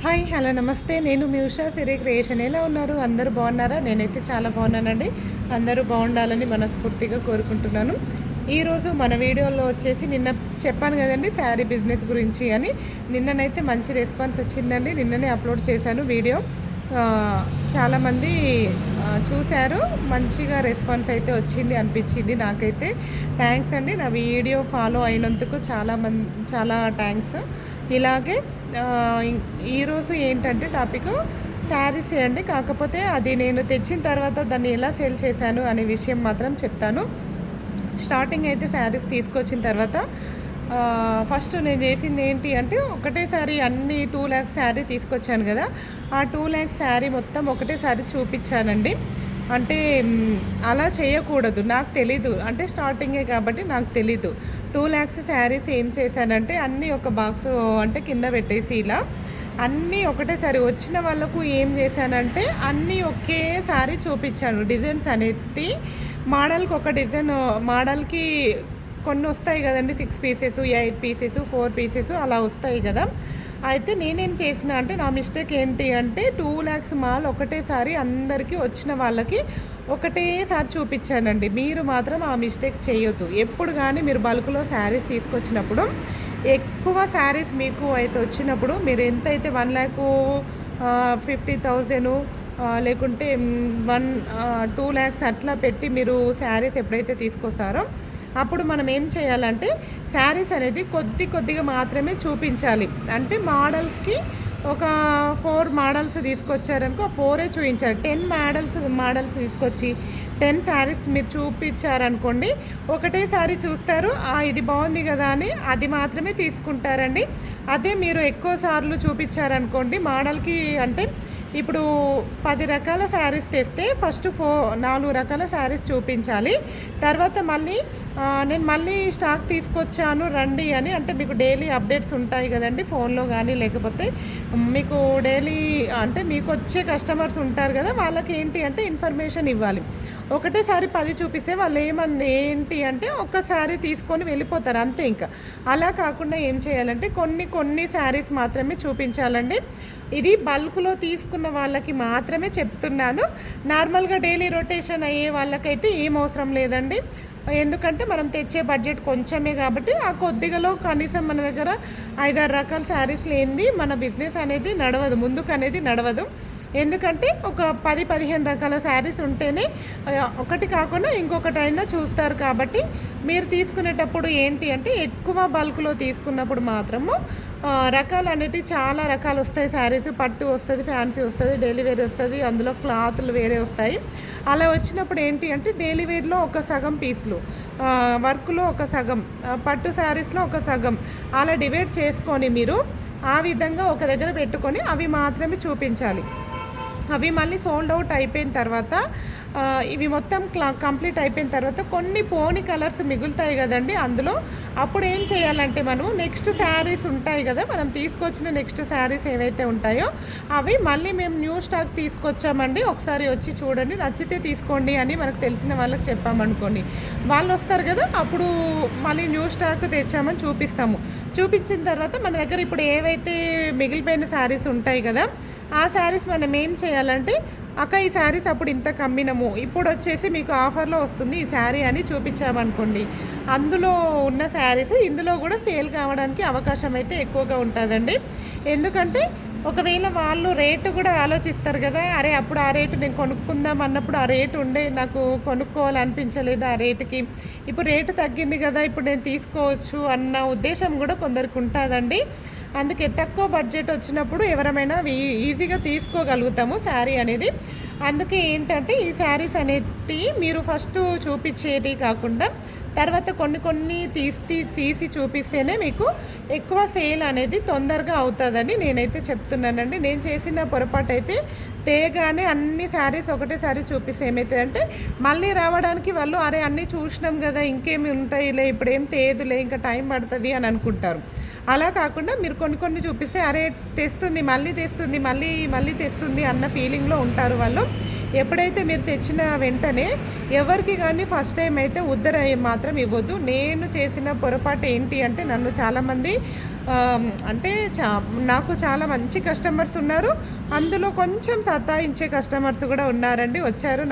Hi hello నమస్తే. నేను మీ ఉషా సిరి creation. ఎలా ఉన్నారు? అందరూ బాగున్నారా? నేనైతే చాలా బాగున్నానండి. అందరూ బాగుండాలని మనస్ఫూర్తిగా కోరుకుంటున్నాను. ఈరోజు మన వీడియోలో వచ్చేసి నిన్న చెప్పాను కదండి శారీ బిజినెస్ గురించి అని. నిన్ననైతే మంచి రెస్పాన్స్ వచ్చిందండి. నిన్ననే అప్లోడ్ చేశాను వీడియో. చాలామంది చూశారు. మంచిగా రెస్పాన్స్ అయితే వచ్చింది అనిపించింది నాకైతే. థ్యాంక్స్ అండి. నా వీడియో ఫాలో అయినందుకు చాలా థ్యాంక్స్. ఇలాగే ఈరోజు ఏంటంటే టాపిక్ శారీస్ అండి. కాకపోతే అది నేను తెచ్చిన తర్వాత దాన్ని ఎలా సేల్ చేశాను అనే విషయం మాత్రం చెప్తాను. స్టార్టింగ్ అయితే శారీస్ తీసుకొచ్చిన తర్వాత ఫస్ట్ నేను చేసింది ఏంటి అంటే ఒకటేసారి అన్ని 2 lakhs శారీ తీసుకొచ్చాను కదా, ఆ 2 lakhs శారీ మొత్తం ఒకటేసారి చూపించానండి. అంటే అలా చేయకూడదు, నాకు తెలీదు. అంటే స్టార్టింగే కాబట్టి నాకు తెలీదు. 2 lakhs శారీస్ ఏం చేశానంటే అన్నీ ఒక బాక్స్ అంటే కింద పెట్టేసి ఇలా అన్నీ ఒకటేసారి వచ్చిన వాళ్ళకు ఏం చేశానంటే అన్నీ ఒకేసారి చూపించాను. డిజైన్స్ అనేది మోడల్కి ఒక డిజైన్, మోడల్కి కొన్ని వస్తాయి కదండి, 6 pieces 8 pieces 4 pieces అలా వస్తాయి కదా. అయితే నేనేం చేసిన అంటే నా మిస్టేక్ ఏంటి అంటే 2 lakhs మాల్ ఒకటేసారి అందరికీ వచ్చిన వాళ్ళకి ఒకటేసారి చూపించానండి. మీరు మాత్రం ఆ మిస్టేక్ చేయొద్దు. ఎప్పుడు కానీ మీరు బల్క్లో శారీస్ తీసుకొచ్చినప్పుడు ఎక్కువ శారీస్ మీకు అయితే వచ్చినప్పుడు మీరు ఎంతైతే 1,50,000 లేకుంటే 2 lakhs అట్లా పెట్టి మీరు శారీస్ ఎప్పుడైతే తీసుకొస్తారో అప్పుడు మనం ఏం చేయాలంటే శారీస్ అనేది కొద్దిగా మాత్రమే చూపించాలి. అంటే మోడల్స్కి ఒక 4 మోడల్స్ తీసుకొచ్చారనుకో 4 చూపించాలి. 10 మోడల్స్ తీసుకొచ్చి 10 శారీస్ మీరు చూపించారనుకోండి, ఒకటేసారి చూస్తారు, ఇది బాగుంది కదా అని అది మాత్రమే తీసుకుంటారండి. అదే మీరు ఎక్కువ సార్లు చూపించారనుకోండి మోడల్కి, అంటే ఇప్పుడు 10 రకాల శారీస్ తెస్తే ఫస్ట్ 4 రకాల శారీస్ చూపించాలి. తర్వాత నేను మళ్ళీ స్టాక్ తీసుకొచ్చాను రండి అని, అంటే మీకు డైలీ అప్డేట్స్ ఉంటాయి కదండి ఫోన్లో కానీ, లేకపోతే మీకు డైలీ అంటే మీకు వచ్చే కస్టమర్స్ ఉంటారు కదా, వాళ్ళకి ఏంటి అంటే ఇన్ఫర్మేషన్ ఇవ్వాలి. ఒకటేసారి 10 చూపిస్తే వాళ్ళు ఏంటి అంటే ఒక్కసారి తీసుకొని వెళ్ళిపోతారు అంతే. ఇంకా అలా కాకుండా ఏం చేయాలంటే కొన్ని శారీస్ మాత్రమే చూపించాలండి. ఇది బల్క్లో తీసుకున్న వాళ్ళకి మాత్రమే చెప్తున్నాను. నార్మల్గా డైలీ రొటేషన్ అయ్యే వాళ్ళకైతే ఏం అవసరం లేదండి. ఎందుకంటే మనం తెచ్చే బడ్జెట్ కొంచెమే కాబట్టి ఆ కొద్దిగలో కనీసం మన దగ్గర 5-6 రకాల శారీస్ లేనిది మన బిజినెస్ అనేది నడవదు, ముందుకు అనేది నడవదు. ఎందుకంటే ఒక 10-15 రకాల శారీస్ ఉంటేనే ఒకటి కాకుండా ఇంకొకటైనా చూస్తారు. కాబట్టి మీరు తీసుకునేటప్పుడు ఏంటి అంటే ఎక్కువ బల్క్లో తీసుకున్నప్పుడు మాత్రము రకాలు అనేటివి చాలా రకాలు వస్తాయి. శారీస్ పట్టు వస్తుంది, ఫ్యాన్సీ వస్తుంది, డైలీ వేర్ వస్తుంది, అందులో క్లాత్లు వేరే వస్తాయి. అలా వచ్చినప్పుడు ఏంటి అంటే డైలీ వేర్లో ఒక సగం పీసులు, వర్క్లో ఒక సగం, పట్టు శారీస్లో ఒక సగం, అలా డివైడ్ చేసుకొని మీరు ఆ విధంగా ఒక దగ్గర పెట్టుకొని అవి మాత్రమే చూపించాలి. అవి మళ్ళీ సోల్డ్ అవుట్ అయిపోయిన తర్వాత ఇవి మొత్తం కంప్లీట్ అయిపోయిన తర్వాత కొన్ని పోని కలర్స్ మిగులుతాయి కదండి అందులో. అప్పుడు ఏం చేయాలంటే మనము నెక్స్ట్ శారీస్ ఉంటాయి కదా, మనం తీసుకొచ్చిన నెక్స్ట్ శారీస్ ఏవైతే ఉంటాయో అవి మళ్ళీ మేము న్యూ స్టాక్ తీసుకొచ్చామండి, ఒకసారి వచ్చి చూడండి, నచ్చితే తీసుకోండి అని మనకు తెలిసిన వాళ్ళకి చెప్పామనుకోండి, వాళ్ళు వస్తారు కదా, అప్పుడు మళ్ళీ న్యూ స్టాక్ తెచ్చామని చూపిస్తాము. చూపించిన తర్వాత మన దగ్గర ఇప్పుడు ఏవైతే మిగిలిపోయిన శారీస్ ఉంటాయి కదా, ఆ శారీస్ మనం ఏం చేయాలంటే ఈ శారీస్ అప్పుడు ఇంత కమ్మినము, ఇప్పుడు వచ్చేసి మీకు ఆఫర్లో వస్తుంది ఈ శారీ అని చూపించామనుకోండి, అందులో ఉన్న శారీస్ ఇందులో కూడా సేల్ కావడానికి అవకాశం అయితే ఎక్కువగా ఉంటుందండి. ఎందుకంటే ఒకవేళ వాళ్ళు రేటు కూడా ఆలోచిస్తారు కదా, అరే అప్పుడు ఆ రేటు నేను కొనుక్కుందాం అన్నప్పుడు ఆ రేటు ఉండే నాకు కొనుక్కోవాలనిపించలేదు ఆ రేటుకి, ఇప్పుడు రేటు తగ్గింది కదా ఇప్పుడు నేను తీసుకోవచ్చు అన్న ఉద్దేశం కూడా కొందరికి ఉంటుందండి. అందుకే తక్కువ బడ్జెట్ వచ్చినప్పుడు ఎవరమైనా ఈజీగా తీసుకోగలుగుతాము శారీ అనేది. అందుకే ఏంటంటే ఈ శారీస్ అనేటివి మీరు ఫస్ట్ చూపించేటి కాకుండా తర్వాత కొన్ని తీసి చూపిస్తేనే మీకు ఎక్కువ సేల్ అనేది తొందరగా అవుతుందని నేనైతే చెప్తున్నానండి. నేను చేసిన పొరపాటు అయితే తేగానే అన్ని శారీస్ ఒకటేసారి చూపిస్తే ఏమవుతుందంటే మళ్ళీ రావడానికి వాళ్ళు అరే అన్నీ చూసినాం కదా ఇంకేమి ఉంటాయిలే, ఇప్పుడేం తేదులే, ఇంకా టైం పడుతుంది అని అనుకుంటారు. అలా కాకుండా మీరు కొన్ని చూపిస్తే అరే తెస్తుంది మళ్ళీ తెస్తుంది అన్న ఫీలింగ్లో ఉంటారు వాళ్ళు. ఎప్పుడైతే మీరు తెచ్చిన వెంటనే ఎవరికి కానీ ఫస్ట్ టైం అయితే ఉద్దర మాత్రం ఇవ్వద్దు. నేను చేసిన పొరపాటు ఏంటి అంటే నన్ను చాలామంది అంటే నాకు చాలా మంచి కస్టమర్స్ ఉన్నారు. అందులో కొంచెం సతాయించే కస్టమర్స్ కూడా ఉన్నారండి, వచ్చారు.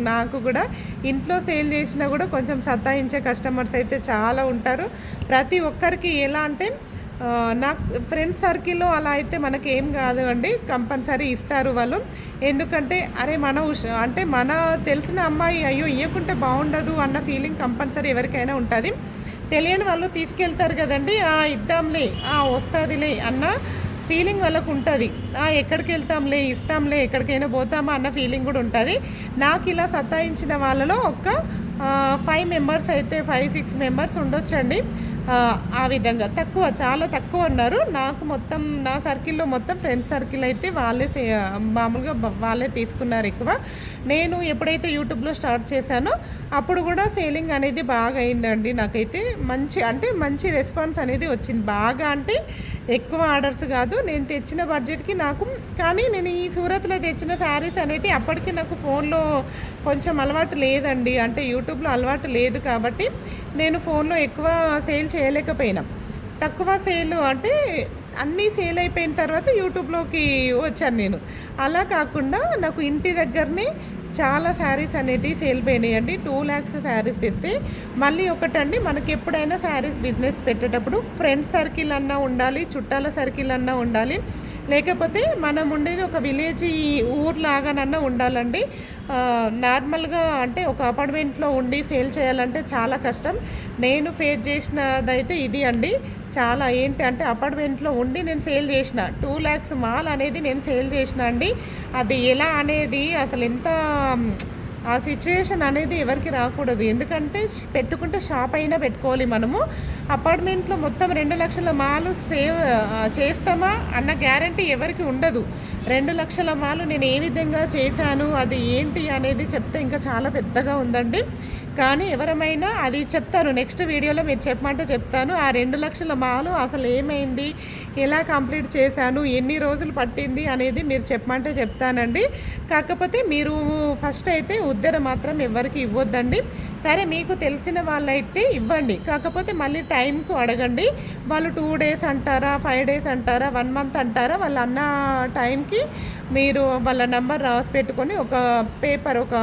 నాకు కూడా ఇంట్లో సేల్ చేసినా కూడా కొంచెం సతాయించే కస్టమర్స్ అయితే చాలా ఉంటారు. ప్రతి ఒక్కరికి ఎలా అంటే నాకు ఫ్రెండ్స్ సర్కిల్లో అలా అయితే మనకి ఏం కాదు అండి, కంపల్సరీ ఇస్తారు వాళ్ళు. ఎందుకంటే అరే అంటే మన తెలిసిన అమ్మాయి అయ్యో ఇవ్వకుంటే బాగుండదు అన్న ఫీలింగ్ కంపల్సరీ ఎవరికైనా ఉంటుంది. తెలియని వాళ్ళు తీసుకెళ్తారు కదండి, ఇద్దాంలే వస్తుందిలే అన్న ఫీలింగ్ వాళ్ళకు ఉంటుంది. ఎక్కడికి వెళ్తాంలే ఇస్తాంలే ఎక్కడికైనా పోతామా అన్న ఫీలింగ్ కూడా ఉంటుంది. నాకు ఇలా సతాయించిన వాళ్ళలో ఒక 5 మెంబర్స్ అయితే 5-6 మెంబర్స్ ఉండొచ్చండి. ఆ విధంగా చాలా తక్కువ ఉన్నారు. నాకు మొత్తం నా సర్కిల్లో మొత్తం ఫ్రెండ్స్ సర్కిల్ అయితే మామూలుగా వాళ్ళే తీసుకున్నారు ఎక్కువ. నేను ఎప్పుడైతే యూట్యూబ్లో స్టార్ట్ చేశానో అప్పుడు కూడా సేలింగ్ అనేది బాగా అయిందండి. నాకైతే మంచి రెస్పాన్స్ అనేది వచ్చింది. బాగా అంటే ఎక్కువ ఆర్డర్స్ కాదు, నేను తెచ్చిన బడ్జెట్కి నాకు. కానీ నేను ఈ సూరత్లో తెచ్చిన శారీస్ అనేవి అప్పటికి నాకు ఫోన్లో కొంచెం అలవాటు లేదండి, అంటే యూట్యూబ్లో అలవాటు లేదు కాబట్టి నేను ఫోన్లో ఎక్కువ సేల్ చేయలేకపోయినా. తక్కువ సేల్ అంటే అన్నీ సేల్ అయిపోయిన తర్వాత యూట్యూబ్లోకి వచ్చాను నేను. అలా కాకుండా నాకు ఇంటి దగ్గరనే చాలా శారీస్ అనేటివి సేల్ పోయినాయండి. 2 lakhs శారీస్ తెస్తే మళ్ళీ ఒకటండి, మనకి ఎప్పుడైనా శారీస్ బిజినెస్ పెట్టేటప్పుడు ఫ్రెండ్స్ సర్కిల్ అన్నా ఉండాలి, చుట్టాల సర్కిల్ అన్నా ఉండాలి, లేకపోతే మనం ఉండేది ఒక విలేజ్ ఊర్లాగానన్నా ఉండాలండి. నార్మల్గా అంటే ఒక అపార్ట్మెంట్లో ఉండి సేల్ చేయాలంటే చాలా కష్టం. నేను ఫేస్ చేసినదైతే ఇది అండి. చాలా ఏంటి అంటే అపార్ట్మెంట్లో ఉండి నేను సేల్ చేసిన 2 lakhs మాల్ అనేది నేను సేల్ చేసిన అండి. అది ఎలా అనేది అసలు ఎంత ఆ సిచ్యువేషన్ అనేది ఎవరికి రాకూడదు. ఎందుకంటే పెట్టుకుంటే షాప్ అయినా పెట్టుకోవాలి మనము. అపార్ట్మెంట్లో మొత్తం 2 లక్షల మాలు సేవ్ చేస్తామా అన్న గ్యారంటీ ఎవరికి ఉండదు. 2 లక్షల మాలు నేను ఏ విధంగా చేశాను, అది ఏంటి అనేది చెప్తే ఇంకా చాలా పెద్దగా ఉందండి. కానీ ఎవరమైనా అది చెప్తాను, నెక్స్ట్ వీడియోలో మీరు చెప్పమంటే చెప్తాను. ఆ 2 లక్షల మాలు అసలు ఏమైంది, ఎలా కంప్లీట్ చేశాను, ఎన్ని రోజులు పట్టింది అనేది మీరు చెప్పమంటే చెప్తానండి. కాకపోతే మీరు ఫస్ట్ అయితే ఉద్దర మాత్రం ఎవరికి ఇవ్వద్దండి. సరే మీకు తెలిసిన వాళ్ళైతే ఇవ్వండి, కాకపోతే మళ్ళీ టైంకు అడగండి. వాళ్ళు 2 days అంటారా, 5 days అంటారా, 1 month అంటారా, వాళ్ళు అన్న టైంకి మీరు వాళ్ళ నెంబర్ రాసి పెట్టుకొని ఒక పేపర్, ఒక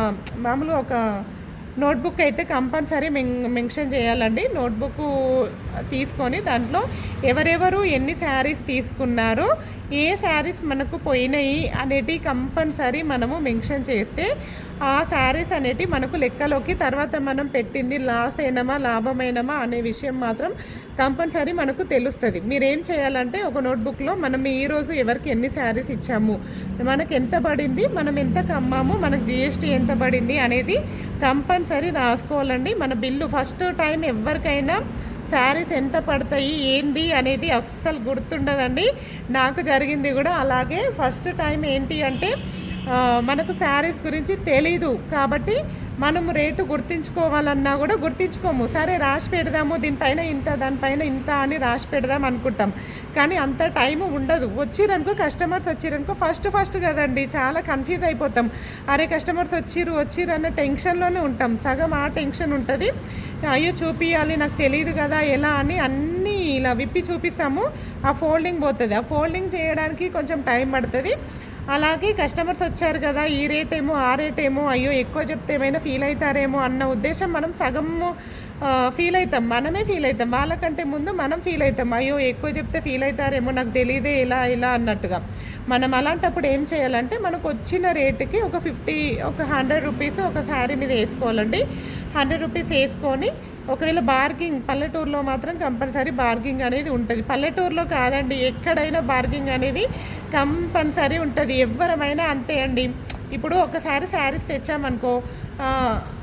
మామూలుగా ఒక నోట్బుక్ అయితే కంపల్సరీ మెన్షన్ చేయాలండి. నోట్బుక్ తీసుకొని దాంట్లో ఎవరెవరు ఎన్ని శారీస్ తీసుకున్నారో, ఏ శారీస్ మనకు పోయినాయి అనేటివి కంపల్సరీ మనము మెన్షన్ చేస్తే ఆ శారీస్ అనేటివి మనకు లెక్కలోకి తర్వాత మనం పెట్టింది లాస్ అయినమా లాభమైనమా అనే విషయం మాత్రం కంపల్సరీ మనకు తెలుస్తుంది. మీరేం చేయాలంటే ఒక నోట్బుక్లో మనం ఈరోజు ఎవరికి ఎన్ని శారీస్ ఇచ్చాము, మనకు ఎంత పడింది, మనం ఎంత అమ్మాము, మనకు GST ఎంత పడింది అనేది కంపల్సరీ రాసుకోవాలండి. మన బిల్లు ఫస్ట్ టైం ఎవరికైనా శారీస్ ఎంత పడతాయి ఏంది అనేది అస్సలు గుర్తుండదండి. నాకు జరిగింది కూడా అలాగే. ఫస్ట్ టైం ఏంటి అంటే మనకు శారీస్ గురించి తెలీదు కాబట్టి మనము రేటు గుర్తించుకోవాలన్నా కూడా గుర్తించుకోము. సరే రాసి పెడదాము, దీనిపైన ఇంత దానిపైన ఇంత అని రాసి పెడదాం అనుకుంటాం, కానీ అంత టైం ఉండదు. కస్టమర్స్ వచ్చిరనుకో ఫస్ట్ కదండి, చాలా కన్ఫ్యూజ్ అయిపోతాం. అరే కస్టమర్స్ వచ్చిర్రు అన్న టెన్షన్లోనే ఉంటాం. సగం ఆ టెన్షన్ ఉంటుంది. అయ్యో చూపించాలి, నాకు తెలియదు కదా ఎలా అని అన్నీ ఇలా విప్పి చూపిస్తాము. ఆ ఫోల్డింగ్ పోతుంది. ఆ ఫోల్డింగ్ చేయడానికి కొంచెం టైం పడుతుంది. అలాగే కస్టమర్స్ వచ్చారు కదా, ఈ రేట్ ఏమో ఆ రేట్ ఏమో, అయ్యో ఎక్కువ చెప్తే ఏమైనా ఫీల్ అవుతారేమో అన్న ఉద్దేశం మనం సగము ఫీల్ అవుతాం. మనమే ఫీల్ అవుతాం, వాళ్ళకంటే ముందు మనం ఫీల్ అవుతాం. అయ్యో ఎక్కువ చెప్తే ఫీల్ అవుతారేమో, నాకు తెలియదే ఇలా అన్నట్టుగా. మనం అలాంటప్పుడు ఏం చేయాలంటే మనకు వచ్చిన రేటుకి ఒక 100 రూపీస్ ఒక శారీ మీద వేసుకోవాలండి. 100 రూపీస్ వేసుకొని ఒకవేళ పల్లెటూరులో మాత్రం కంపల్సరీ బార్గింగ్ అనేది ఉంటుంది. పల్లెటూరులో కాదండి, ఎక్కడైనా బార్గింగ్ అనేది కంపల్సరీ ఉంటుంది. ఎవరమైనా అంతే అండి. ఇప్పుడు ఒకసారి శారీస్ తెచ్చామనుకో,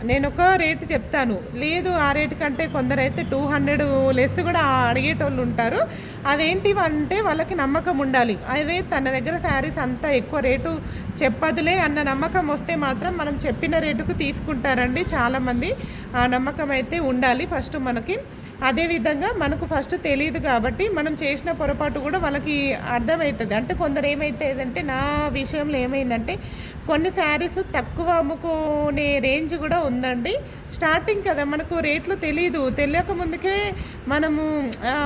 నేను ఒక రేటు చెప్తాను, లేదు ఆ రేటు కంటే కొందరైతే 200 లెస్ కూడా అడిగేటోళ్ళు ఉంటారు. అదేంటి అంటే వాళ్ళకి నమ్మకం ఉండాలి. అదే తన దగ్గర శారీస్ అంతా ఎక్కువ రేటు చెప్పదులే అన్న నమ్మకం వస్తే మాత్రం మనం చెప్పిన రేటుకు తీసుకుంటారండి చాలామంది. ఆ నమ్మకం అయితే ఉండాలి ఫస్ట్ మనకి. అదేవిధంగా మనకు ఫస్ట్ తెలీదు కాబట్టి మనం చేసిన పొరపాటు కూడా వాళ్ళకి అర్థమవుతుంది. అంటే కొందరు ఏమైతుందంటే నా విషయంలో ఏమైందంటే కొన్ని శారీస్ తక్కువ అమ్ముకునే రేంజ్ కూడా ఉందండి. స్టార్టింగ్ కదా మనకు రేట్లు తెలీదు. తెలియక ముందుకే మనము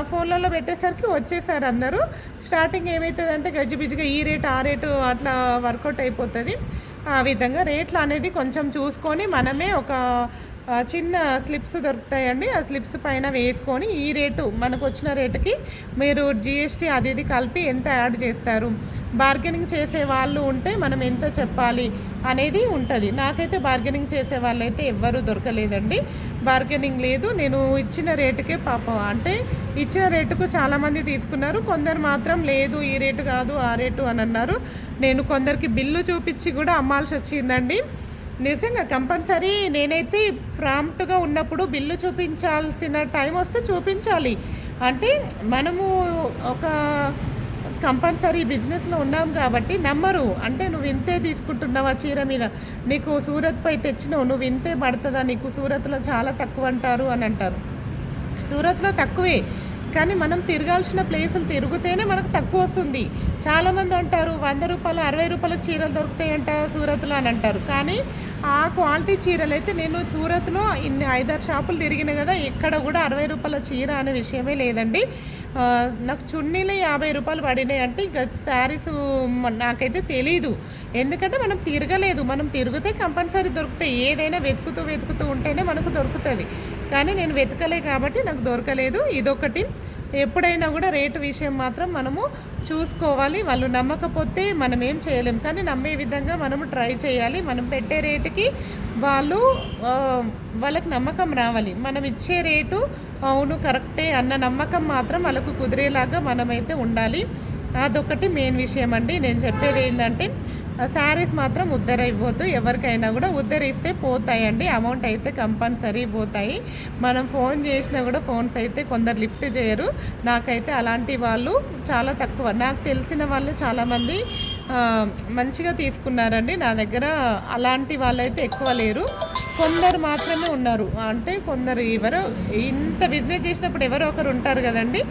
ఫోన్లలో పెట్టేసరికి వచ్చేసారు అందరూ. స్టార్టింగ్ ఏమవుతుందంటే గజిబిజిగా ఈ రేటు ఆ రేటు అట్లా వర్కౌట్ అయిపోతుంది. ఆ విధంగా రేట్లు అనేది కొంచెం చూసుకొని మనమే ఒక చిన్న స్లిప్స్ దొరుకుతాయండి. ఆ స్లిప్స్ పైన వేసుకొని ఈ రేటు మనకు వచ్చిన రేటుకి మీరు జిఎస్టీ అది ఇది కలిపి ఎంత యాడ్ చేస్తారు, బార్గెనింగ్ చేసే వాళ్ళు ఉంటే మనం ఎంత చెప్పాలి అనేది ఉంటుంది. నాకైతే బార్గెనింగ్ చేసే వాళ్ళైతే ఎవ్వరూ దొరకలేదండి. బార్గెనింగ్ లేదు. నేను ఇచ్చిన రేటుకే పాపం అంటే ఇచ్చిన రేటుకు చాలామంది తీసుకున్నారు. కొందరు మాత్రం లేదు ఈ రేటు కాదు ఆ రేటు అని అన్నారు. నేను కొందరికి బిల్లు చూపించి కూడా అమ్మాల్సి వచ్చిందండి. నిజంగా కంపల్సరీ నేనైతే ప్రాంప్ట్గా ఉన్నప్పుడు బిల్లు చూపించాల్సిన టైం వస్తే చూపించాలి. అంటే మనము ఒక కంపల్సరీ బిజినెస్లో ఉన్నాం కాబట్టి నమ్మరు. అంటే నువ్వు ఇంతే తీసుకుంటున్నావా చీర మీద, నీకు సూరత్ పై తెచ్చినావు నువ్వు ఇంతే పడుతుందా, నీకు సూరత్లో చాలా తక్కువ అంటారు అని అంటారు. సూరత్లో తక్కువే, కానీ మనం తిరగాల్సిన ప్లేసులు తిరిగితేనే మనకు తక్కువ వస్తుంది. చాలామంది అంటారు 100 రూపాయలు 60 రూపాయలకు చీరలు దొరుకుతాయంట సూరత్లో అని అంటారు. కానీ ఆ క్వాలిటీ చీరలు అయితే నేను సూరత్లో ఇన్ని 5-6 షాపులు తిరిగిన కదా, ఎక్కడ కూడా 60 రూపాయల చీర అనే విషయమే లేదండి. నాకు చున్నీలు 50 రూపాయలు పడినాయి అంటే ఇంకా శారీస్ నాకైతే తెలీదు. ఎందుకంటే మనం తిరగలేదు. మనం తిరిగితే కంపల్సరీ దొరుకుతాయి. ఏదైనా వెతుకుతూ ఉంటేనే మనకు దొరుకుతుంది. కానీ నేను వెతకలే కాబట్టి నాకు దొరకలేదు. ఇదొకటి. ఎప్పుడైనా కూడా రేటు విషయం మాత్రం మనము చూసుకోవాలి. వాళ్ళు నమ్మకపోతే మనం ఏం చేయలేం, కానీ నమ్మే విధంగా మనము ట్రై చేయాలి. మనం పెట్టే రేటుకి వాళ్ళకి నమ్మకం రావాలి. మనం ఇచ్చే రేటు అవును కరెక్టే అన్న నమ్మకం మాత్రం వాళ్ళకు కుదిరేలాగా మనమైతే ఉండాలి. అదొకటి మెయిన్ విషయం అండి. నేను చెప్పేది ఏంటంటే శారీస్ మాత్రం ఉద్దర ఇవ్వద్దు. ఎవరికైనా కూడా ఉద్దరిస్తే పోతాయండి, అమౌంట్ అయితే కంపల్సరీ పోతాయి. మనం ఫోన్ చేసినా కూడా ఫోన్స్ అయితే కొందరు లిఫ్ట్ చేయరు. నాకైతే అలాంటి వాళ్ళు చాలా తక్కువ. నాకు తెలిసిన వాళ్ళు చాలామంది మంచిగా తీసుకున్నారండి. నా దగ్గర అలాంటి వాళ్ళైతే ఎక్కువ లేరు, కొందరు మాత్రమే ఉన్నారు. అంటే కొందరు ఎవరో ఇంత బిజినెస్ చేసినప్పుడు ఎవరో ఒకరు ఉంటారు కదండి,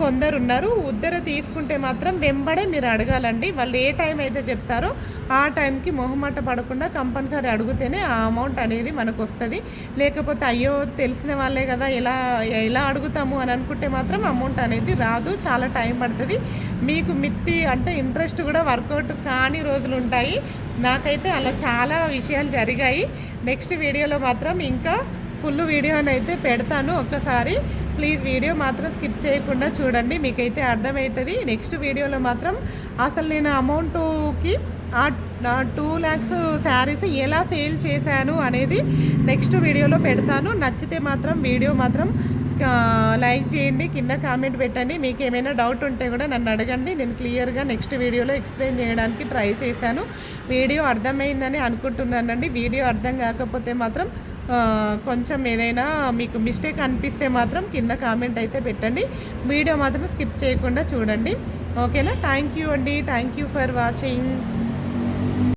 కొందరు ఉన్నారు. ఉద్దర తీసుకుంటే మాత్రం వెంబడే మీరు అడగాలండి. వాళ్ళు ఏ టైం అయితే చెప్తారో ఆ టైంకి మొహమాట పడకుండా కంపల్సరీ అడిగితేనే ఆ అమౌంట్ అనేది మనకు వస్తుంది. లేకపోతే అయ్యో తెలిసిన వాళ్ళే కదా ఎలా అడుగుతాము అని అనుకుంటే మాత్రం అమౌంట్ అనేది రాదు, చాలా టైం పడుతుంది. మీకు మిత్తి అంటే ఇంట్రెస్ట్ కూడా వర్కౌట్ కాని రోజులు ఉంటాయి. నాకైతే అలా చాలా విషయాలు జరిగాయి. నెక్స్ట్ వీడియోలో మాత్రం ఇంకా ఫుల్ వీడియోనైతే పెడతాను. ఒక్కసారి ప్లీజ్ వీడియో మాత్రం స్కిప్ చేయకుండా చూడండి, మీకైతే అర్థమవుతుంది. నెక్స్ట్ వీడియోలో మాత్రం అసలు నేను అమౌంట్కి ఆ 2 lakhs శారీస్ ఎలా సేల్ చేశాను అనేది నెక్స్ట్ వీడియోలో పెడతాను. నచ్చితే మాత్రం వీడియో మాత్రం లైక్ చేయండి, కింద కామెంట్ పెట్టండి. మీకు ఏమైనా డౌట్ ఉంటే కూడా నన్ను అడగండి. నేను క్లియర్గా నెక్స్ట్ వీడియోలో ఎక్స్ప్లెయిన్ చేయడానికి ట్రై చేశాను. వీడియో అర్థమైందని అనుకుంటున్నానండి. వీడియో అర్థం కాకపోతే మాత్రం కొంచెం ఏదైనా మీకు మిస్టేక్ అనిపిస్తే మాత్రం కింద కామెంట్ అయితే పెట్టండి. వీడియో మాత్రం స్కిప్ చేయకుండా చూడండి. ఓకేనా? థ్యాంక్ యూ అండి. Thank you for watching.